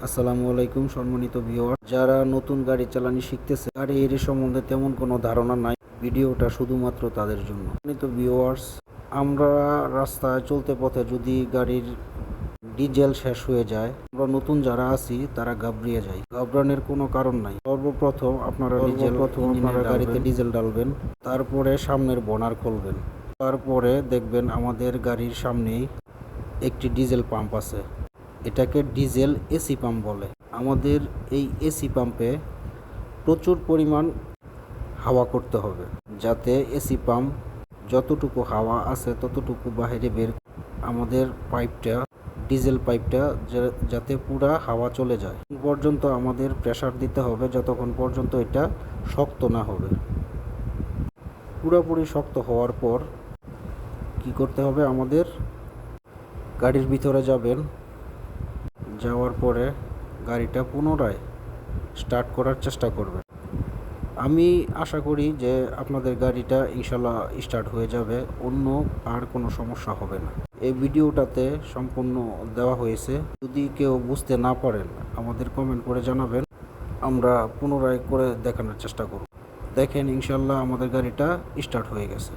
আসসালামু আলাইকুম সম্মানিত ভিউয়ার, যারা নতুন গাড়ি চালানো শিখতেছে, গাড়ির সম্বন্ধে তেমন কোনো ধারণা নাই, ভিডিওটা শুধুমাত্র তাদের জন্য। সম্মানিত ভিউয়ার্স, আমরা রাস্তায় চলতে পথে যদি গাড়ির ডিজেল শেষ হয়ে যায়, আমরা নতুন যারা আছি তারা ঘাবড়িয়ে যাই। ঘাবড়ানোর কোনো কারণ নাই। সর্বপ্রথম আপনারা গাড়িতে ডিজেল ডালবেন, তারপরে সামনের বনার খুলবেন, তারপরে দেখবেন আমাদের গাড়ির সামনেই একটি ডিজেল পাম্প আছে। এটাকে ডিজেল এসি পাম্প বলে। আমাদের এই এসি পাম্পে প্রচুর পরিমাণ হাওয়া করতে হবে, যাতে এসি পাম্প যতটুকু হাওয়া আছে ততটুকু বাইরে বের, আমাদের পাইপটা, ডিজেল পাইপটা যাতে পুরা হাওয়া চলে যায় পর্যন্ত আমাদের প্রেসার দিতে হবে, যতক্ষণ পর্যন্ত এটা শক্ত না হবে। পুরোপুরি শক্ত হওয়ার পর কি করতে হবে, আমাদের গাড়ির ভিতরে যাবেন, যাওয়ার পরে গাড়িটা পুনরায় স্টার্ট করার চেষ্টা করবেন। আমি আশা করি যে আপনাদের গাড়িটা ইনশাল্লাহ স্টার্ট হয়ে যাবে, অন্য আর কোনো সমস্যা হবে না। এই ভিডিওটাতে সম্পূর্ণ দেওয়া হয়েছে, যদি কেউ বুঝতে না পারেন আমাদের কমেন্ট করে জানাবেন, আমরা পুনরায় করে দেখানোর চেষ্টা করব। দেখেন ইনশাল্লাহ আমাদের গাড়িটা স্টার্ট হয়ে গেছে।